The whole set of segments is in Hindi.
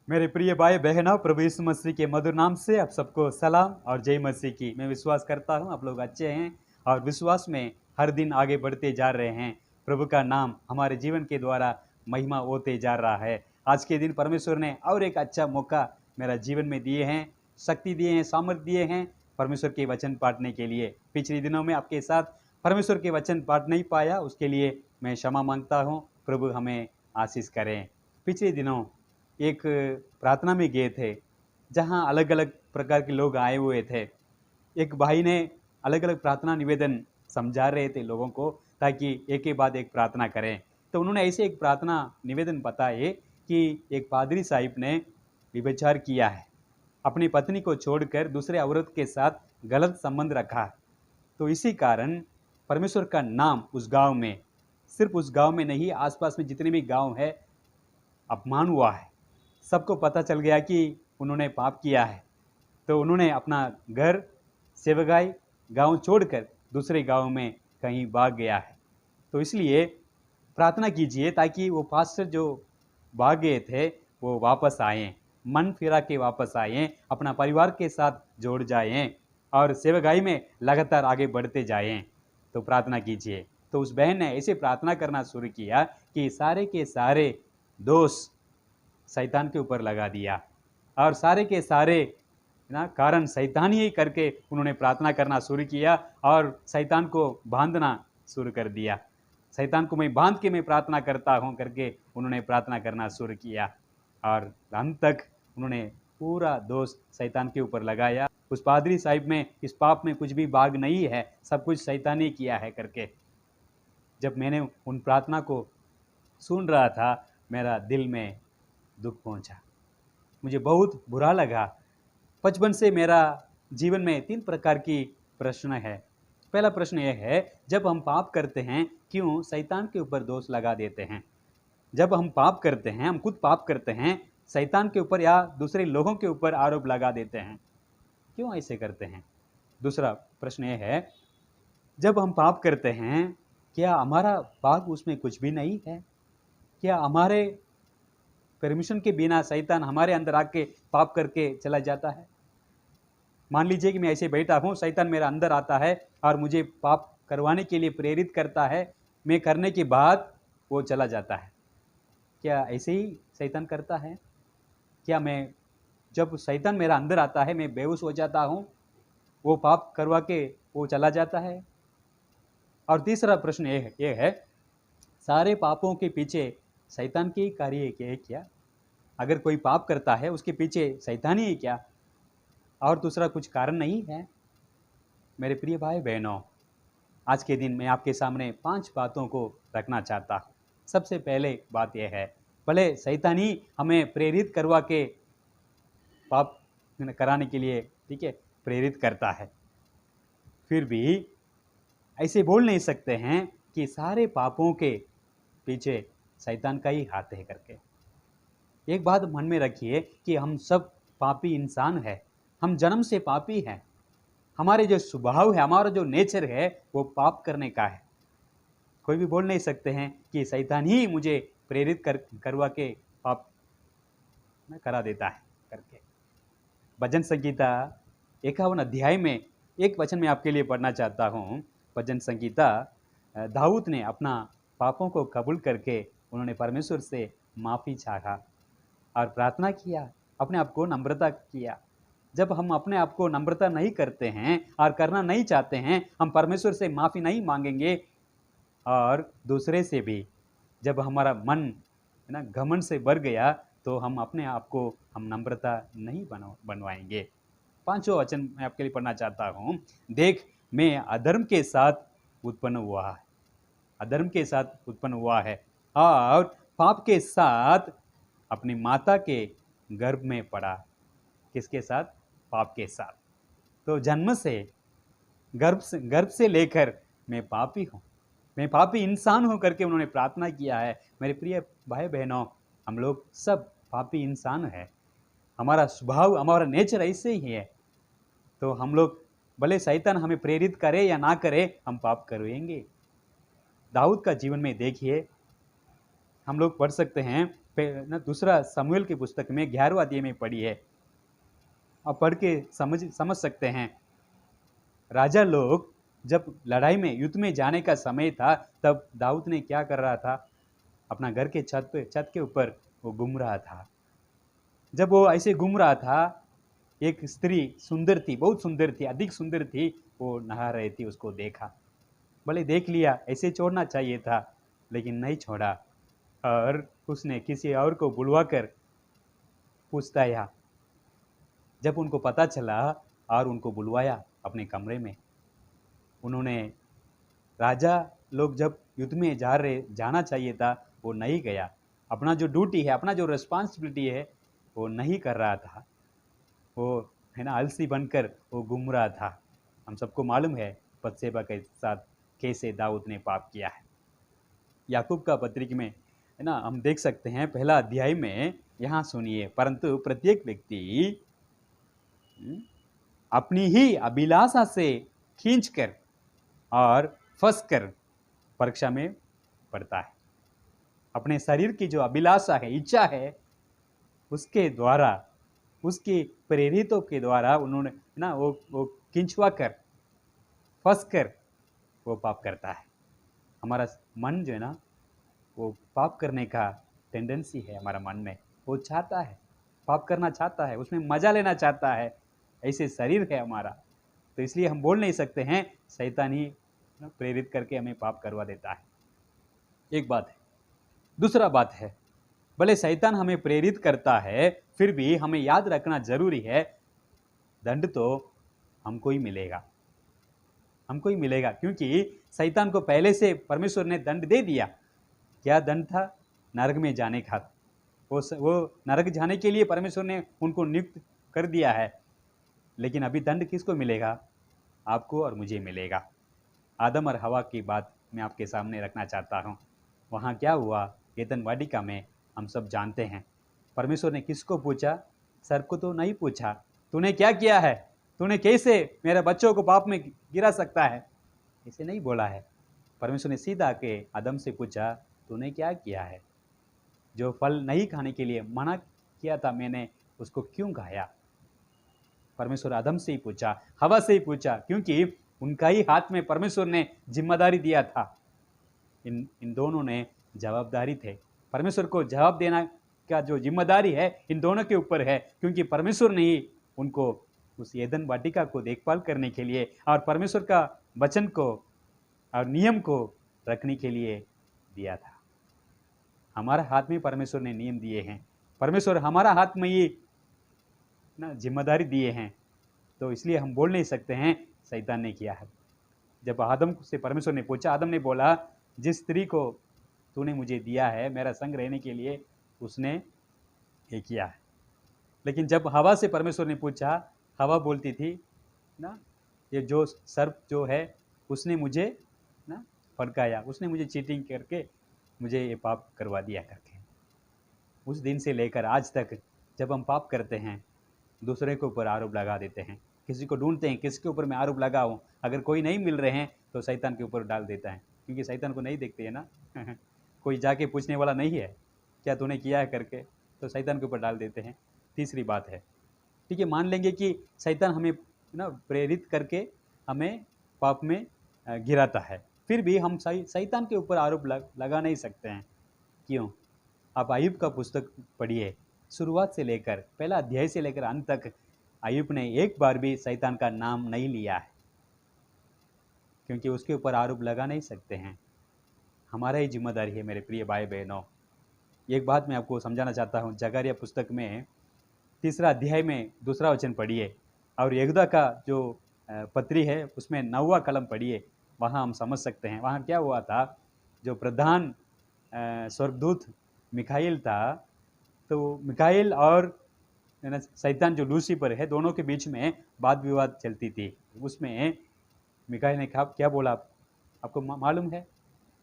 मेरे प्रिय भाई बहनों, प्रभु यीशु मसीह के मधुर नाम से आप सबको सलाम और जय मसीह की। मैं विश्वास करता हूँ आप लोग अच्छे हैं और विश्वास में हर दिन आगे बढ़ते जा रहे हैं। प्रभु का नाम हमारे जीवन के द्वारा महिमा होते जा रहा है। आज के दिन परमेश्वर ने और एक अच्छा मौका मेरा जीवन में दिए हैं, शक्ति दिए हैं, सामर्थ्य दिए हैं परमेश्वर के वचन पाठने के लिए। पिछले दिनों में आपके साथ परमेश्वर के वचन पाठ नहीं पाया, उसके लिए मैं क्षमा मांगता हूँ। प्रभु हमें आशीष करें। पिछले दिनों एक प्रार्थना में गए थे जहां अलग अलग प्रकार के लोग आए हुए थे। एक भाई ने अलग अलग प्रार्थना निवेदन समझा रहे थे लोगों को, ताकि एक के बाद एक प्रार्थना करें। तो उन्होंने ऐसे एक प्रार्थना निवेदन बताए कि एक पादरी साहिब ने व्यभिचार किया है, अपनी पत्नी को छोड़कर दूसरे औरत के साथ गलत संबंध रखा है। तो इसी कारण परमेश्वर का नाम उस गांव में, सिर्फ उस गांव में नहीं, आसपास में जितने भी गांव है, अपमान हुआ है। सबको पता चल गया कि उन्होंने पाप किया है। तो उन्होंने अपना घर, सेवगाई, गांव छोड़कर दूसरे गांव में कहीं भाग गया है। तो इसलिए प्रार्थना कीजिए ताकि वो पास्टर जो भाग गए थे वो वापस आएं, मन फिरा के वापस आएं, अपना परिवार के साथ जोड़ जाएं और सेवगाई में लगातार आगे बढ़ते जाएं। तो प्रार्थना कीजिए। तो उस बहन ने ऐसे प्रार्थना करना शुरू किया कि सारे के सारे दोष शैतान के ऊपर लगा दिया और सारे के सारे ना कारण शैतान ही करके उन्होंने प्रार्थना करना शुरू किया और शैतान को बांधना शुरू कर दिया। शैतान को मैं बांध के मैं प्रार्थना करता हूँ करके उन्होंने प्रार्थना करना शुरू किया और अंत तक उन्होंने पूरा दोष शैतान के ऊपर लगाया। उस पादरी साहिब में इस पाप में कुछ भी भाग नहीं है, सब कुछ शैतान ही किया है करके। जब मैंने उन प्रार्थना को सुन रहा था, मेरा दिल में दुख पहुंचा, मुझे बहुत बुरा लगा। बचपन से मेरा जीवन में 3 प्रकार की प्रश्न है। पहला प्रश्न यह है, जब हम पाप करते हैं क्यों शैतान के ऊपर दोष लगा देते हैं? जब हम पाप करते हैं, हम खुद पाप करते हैं, शैतान के ऊपर या दूसरे लोगों के ऊपर आरोप लगा देते हैं, क्यों ऐसे करते हैं? दूसरा प्रश्न यह है, जब हम पाप करते हैं क्या हमारा भाग उसमें कुछ भी नहीं है? क्या हमारे परमिशन के बिना शैतान हमारे अंदर आके पाप करके चला जाता है? मान लीजिए कि मैं ऐसे बैठा हूँ, शैतान मेरा अंदर आता है और मुझे पाप करवाने के लिए प्रेरित करता है, मैं करने के बाद वो चला जाता है। क्या ऐसे ही शैतान करता है? क्या मैं, जब शैतान मेरा अंदर आता है, मैं बेहोश हो जाता हूँ, वो पाप करवा के वो चला जाता है? और तीसरा प्रश्न ये है, सारे पापों के पीछे शैतान के कार्य है क्या? अगर कोई पाप करता है उसके पीछे शैतान ही है क्या, और दूसरा कुछ कारण नहीं है? मेरे प्रिय भाई बहनों, आज के दिन मैं आपके सामने 5 बातों को रखना चाहता हूँ। सबसे पहले बात यह है, भले शैतान ही हमें प्रेरित करवा के पाप कराने के लिए, ठीक है, प्रेरित करता है, फिर भी ऐसे बोल नहीं सकते हैं कि सारे पापों के पीछे शैतान का ही हाथ है करके। एक बात मन में रखिए कि हम सब पापी इंसान हैं, हम जन्म से पापी हैं। हमारे जो स्वभाव है, हमारा जो नेचर है, वो पाप करने का है। कोई भी बोल नहीं सकते हैं कि शैतान ही मुझे प्रेरित करवा के पाप करा देता है करके। भजन संगीता 51 अध्याय में एक वचन मैं आपके लिए पढ़ना चाहता हूँ। भजन संगीता, दाऊद ने अपना पापों को कबूल करके उन्होंने परमेश्वर से माफ़ी चाहा और प्रार्थना किया, अपने आप को नम्रता किया। जब हम अपने आप को नम्रता नहीं करते हैं और करना नहीं चाहते हैं, हम परमेश्वर से माफ़ी नहीं मांगेंगे और दूसरे से भी। जब हमारा मन है ना घमंड से भर गया, तो हम अपने आप को हम नम्रता नहीं बनवाएंगे। 5वां वचन मैं आपके लिए पढ़ना चाहता हूँ। देख, मैं अधर्म के साथ उत्पन्न हुआ है, अधर्म के साथ उत्पन्न हुआ है और पाप के साथ अपनी माता के गर्भ में पड़ा। किसके साथ? पाप के साथ। तो जन्म से, गर्भ से लेकर मैं पापी हूँ, मैं पापी इंसान हूँ करके उन्होंने प्रार्थना किया है। मेरे प्रिय भाई बहनों, हम लोग सब पापी इंसान हैं, हमारा स्वभाव, हमारा नेचर ऐसे ही है। तो हम लोग, भले शैतान हमें प्रेरित करे या ना करे, हम पाप करेंगे। दाऊद का जीवन में देखिए, हम लोग पढ़ सकते हैं ना दूसरा समूएल की पुस्तक में 11वां अध्याय में पढ़ी है। आप पढ़ के समझ सकते हैं। राजा लोग जब लड़ाई में युद्ध में जाने का समय था, तब दाऊद ने क्या कर रहा था? अपना घर के छत के ऊपर वो घूम रहा था। जब वो ऐसे घूम रहा था, एक स्त्री सुंदर थी, बहुत सुंदर थी, अधिक सुंदर थी, वो नहा रही थी, उसको देखा। भले देख लिया, ऐसे छोड़ना चाहिए था, लेकिन नहीं छोड़ा, और उसने किसी और को बुलवाकर पूछताया। जब उनको पता चला और उनको बुलवाया अपने कमरे में, उन्होंने राजा लोग जब युद्ध में जाना चाहिए था, वो नहीं गया। अपना जो ड्यूटी है, अपना जो रिस्पॉन्सिबिलिटी है, वो नहीं कर रहा था। वो है ना, आलसी बनकर वो घूम रहा था। हम सबको मालूम है बत्शेबा के साथ कैसे दाऊद ने पाप किया है। याकूब का पत्रिका में है ना, हम देख सकते हैं पहला अध्याय में, यहाँ सुनिए, परंतु प्रत्येक व्यक्ति अपनी ही अभिलाषा से खींचकर और फंसकर परीक्षा में पड़ता है। अपने शरीर की जो अभिलाषा है, इच्छा है, उसके द्वारा, उसके प्रेरितों के द्वारा उन्होंने ना वो खिंचवा कर, फंस कर वो पाप करता है। हमारा मन जो है ना, वो पाप करने का टेंडेंसी है हमारा मन में। वो चाहता है, पाप करना चाहता है, उसमें मजा लेना चाहता है। ऐसे शरीर है हमारा, तो इसलिए हम बोल नहीं सकते हैं शैतान ही प्रेरित करके हमें पाप करवा देता है। एक बात है। दूसरा बात है, भले शैतान हमें प्रेरित करता है, फिर भी हमें याद रखना जरूरी है, दंड तो हमको ही मिलेगा, हमको ही मिलेगा, क्योंकि शैतान को पहले से परमेश्वर ने दंड दे दिया। क्या दंड था? नरक में जाने का। वो नरक जाने के लिए परमेश्वर ने उनको नियुक्त कर दिया है। लेकिन अभी दंड किसको मिलेगा? आपको और मुझे मिलेगा। आदम और हवा की बात मैं आपके सामने रखना चाहता हूँ। वहाँ क्या हुआ? एदन वाटिका में हम सब जानते हैं। परमेश्वर ने किसको पूछा? सर्प को तो नहीं पूछा, तूने क्या किया है, तूने कैसे मेरे बच्चों को पाप में गिरा सकता है, ऐसे नहीं बोला है। परमेश्वर ने सीधा के आदम से पूछा, तूने क्या किया है? जो फल नहीं खाने के लिए मना किया था मैंने, उसको क्यों खाया? परमेश्वर आदम से ही पूछा, हवा से ही पूछा, क्योंकि उनका ही हाथ में परमेश्वर ने जिम्मेदारी दिया था। इन दोनों ने जवाबदारी थे। परमेश्वर को जवाब देना का जो जिम्मेदारी है इन दोनों के ऊपर है, क्योंकि परमेश्वर ने ही उनको उस एदन वाटिका को देखभाल करने के लिए और परमेश्वर का वचन को और नियम को रखने के लिए दिया था। हमारा हाथ में परमेश्वर ने नियम दिए हैं, परमेश्वर हमारा हाथ में ही ना जिम्मेदारी दिए हैं, तो इसलिए हम बोल नहीं सकते हैं शैतान ने किया है। जब आदम से परमेश्वर ने पूछा, आदम ने बोला, जिस स्त्री को तूने मुझे दिया है मेरा संग रहने के लिए, उसने ये किया है। लेकिन जब हवा से परमेश्वर ने पूछा, हवा बोलती थी ना, ये जो सर्प जो है उसने मुझे ना भड़काया, उसने मुझे चीटिंग करके मुझे ये पाप करवा दिया करके। उस दिन से लेकर आज तक जब हम पाप करते हैं, दूसरे के ऊपर आरोप लगा देते हैं, किसी को ढूंढते हैं किसके ऊपर मैं आरोप लगाऊं, अगर कोई नहीं मिल रहे हैं तो शैतान के ऊपर डाल देता है, क्योंकि शैतान को नहीं देखते है ना कोई जाके पूछने वाला नहीं है क्या तूने किया है करके, तो शैतान के ऊपर डाल देते हैं। तीसरी बात है, ठीक है, मान लेंगे कि शैतान हमें ना प्रेरित करके हमें पाप में गिराता है, फिर भी हम शैतान के ऊपर आरोप लगा नहीं सकते हैं। क्यों? आप अय्यूब का पुस्तक पढ़िए, शुरुआत से लेकर पहला अध्याय से लेकर अंत तक अय्यूब ने एक बार भी शैतान का नाम नहीं लिया है, क्योंकि उसके ऊपर आरोप लगा नहीं सकते हैं। हमारा ही जिम्मेदारी है मेरे प्रिय भाई बहनों। एक बात मैं आपको समझाना चाहता हूँ, जकरिया पुस्तक में 3 अध्याय में 2 वचन पढ़िए, और यहूदा का जो पत्री है उसमें 9वां कलम पढ़िए, वहाँ हम समझ सकते हैं वहाँ क्या हुआ था। जो प्रधान स्वर्गदूत मिखाइल था, तो मिखाइल और शैतान जो लूसीफर है, दोनों के बीच में वाद विवाद चलती थी। उसमें मिखाइल ने क्या बोला आपको मालूम है?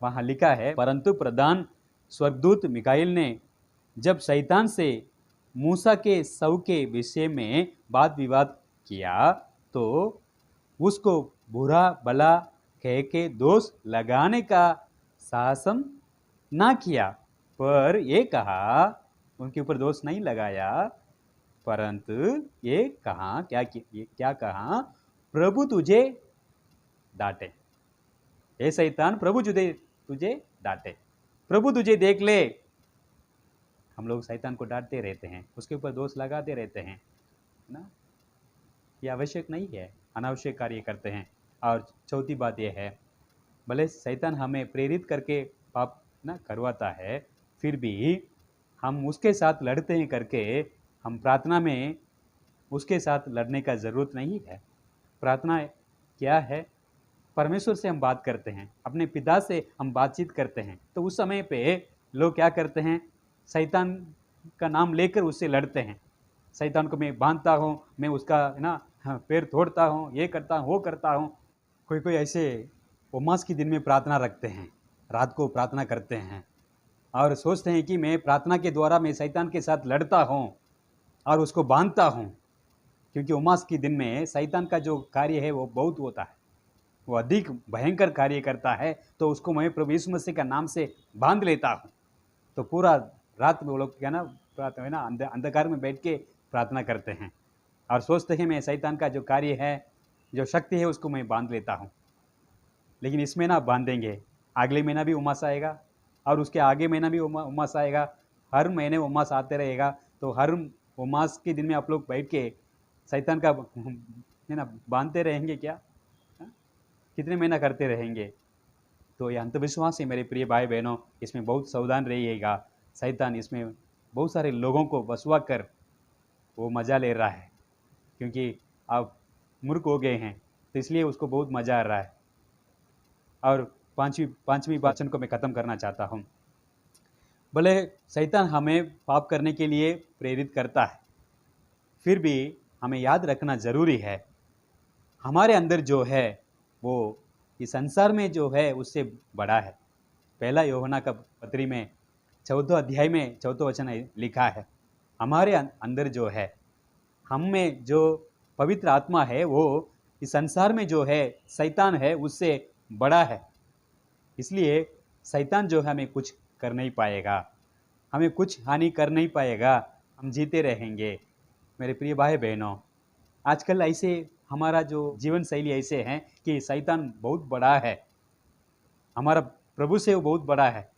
वहाँ लिखा है, परंतु प्रधान स्वर्गदूत मिखाइल ने जब शैतान से मूसा के शव के विषय में वाद विवाद किया, तो उसको बुरा भला कह के दोष लगाने का साहस ना किया, पर यह कहा उनके ऊपर दोष नहीं लगाया, परंतु ये कहा ये क्या कहा, प्रभु तुझे डांटे, हे शैतान प्रभु तुझे तुझे डांटे, प्रभु तुझे देख ले। हम लोग शैतान को डांटते रहते हैं, उसके ऊपर दोष लगाते रहते हैं ना, ये आवश्यक नहीं है, अनावश्यक कार्य करते हैं। और चौथी बात यह है, भले शैतान हमें प्रेरित करके पाप ना करवाता है, फिर भी हम उसके साथ लड़ते हैं करके हम प्रार्थना में उसके साथ लड़ने का ज़रूरत नहीं है। प्रार्थना क्या है, परमेश्वर से हम बात करते हैं, अपने पिता से हम बातचीत करते हैं, तो उस समय पे लोग क्या करते हैं, शैतान का नाम लेकर उससे लड़ते हैं। शैतान को मैं बांधता हूँ, मैं उसका ना पैर तोड़ता हूँ, ये करता हूँ वो करता हूँ। कोई कोई ऐसे उपवास के दिन में प्रार्थना रखते हैं, रात को प्रार्थना करते हैं और सोचते हैं कि मैं प्रार्थना के द्वारा मैं शैतान के साथ लड़ता हूँ और उसको बांधता हूँ, क्योंकि उपवास के दिन में शैतान का जो कार्य है वो बहुत होता है, वो अधिक भयंकर कार्य करता है, तो उसको मैं प्रभु यीशु मसीह का नाम से बांध लेता हूँ। तो पूरा रात में वो लोग क्या ना प्रार्थना है ना अंधकार में बैठ के प्रार्थना करते हैं और सोचते हैं मैं शैतान का जो कार्य है, जो शक्ति है, उसको मैं बांध लेता हूँ। लेकिन इसमें ना बांधेंगे, अगले महीना भी उमास आएगा और उसके आगे महीना भी उमास आएगा, हर महीने उमास आते रहेगा। तो हर उमास के दिन में आप लोग बैठ के शैतान का है ना बांधते रहेंगे क्या? कितने महीना करते रहेंगे? तो ये अंधविश्वास है मेरे प्रिय भाई बहनों, इसमें बहुत सावधान रहिएगा। शैतान इसमें बहुत सारे लोगों को बसवा कर वो मज़ा ले रहा है, क्योंकि आप मूर्ख हो गए हैं, तो इसलिए उसको बहुत मज़ा आ रहा है। और पांचवी वचन को मैं ख़त्म करना चाहता हूँ। भले शैतान हमें पाप करने के लिए प्रेरित करता है, फिर भी हमें याद रखना ज़रूरी है, हमारे अंदर जो है वो इस संसार में जो है उससे बड़ा है। पहला यूहन्ना का पत्री में 14 अध्याय में 14 वचन लिखा है, हमारे अंदर जो है, हम में जो पवित्र आत्मा है वो इस संसार में जो है शैतान है उससे बड़ा है। इसलिए शैतान जो है हमें कुछ कर नहीं पाएगा, हमें कुछ हानि कर नहीं पाएगा, हम जीते रहेंगे। मेरे प्रिय भाई बहनों, आजकल ऐसे हमारा जो जीवन शैली ऐसे है कि शैतान बहुत बड़ा है, हमारा प्रभु से वो बहुत बड़ा है।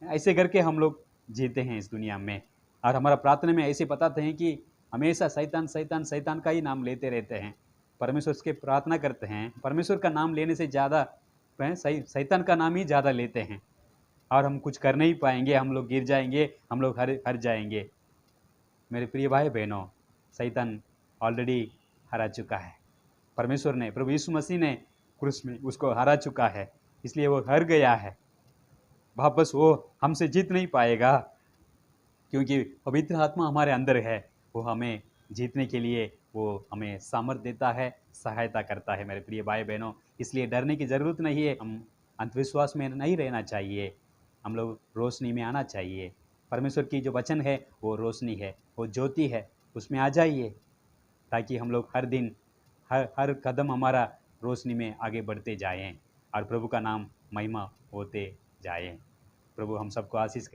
ऐसे करके हम लोग जीते हैं इस दुनिया में, और हमारा प्रार्थना में ऐसे बताते हैं कि हमेशा शैतान शैतान शैतान का ही नाम लेते रहते हैं। परमेश्वर के प्रार्थना करते हैं, परमेश्वर का नाम लेने से ज़्यादा शैतान का नाम ही ज़्यादा लेते हैं, और हम कुछ कर नहीं पाएंगे, हम लोग गिर जाएंगे, हम लोग हर जाएंगे। मेरे प्रिय भाई बहनों, शैतान ऑलरेडी हरा चुका है, परमेश्वर ने, प्रभु यीशु मसीह ने क्रूस में उसको हरा चुका है, इसलिए वो हार गया है। वापस वो हमसे जीत नहीं पाएगा, क्योंकि पवित्र आत्मा हमारे अंदर है, वो हमें जीतने के लिए वो हमें सामर्थ देता है, सहायता करता है। मेरे प्रिय भाई बहनों, इसलिए डरने की ज़रूरत नहीं है, हम अंधविश्वास में नहीं रहना चाहिए, हम लोग रोशनी में आना चाहिए। परमेश्वर की जो वचन है वो रोशनी है, वो ज्योति है, उसमें आ जाइए, ताकि हम लोग हर दिन हर कदम हमारा रोशनी में आगे बढ़ते जाएं और प्रभु का नाम महिमा होते जाएं। प्रभु हम सबको आशीष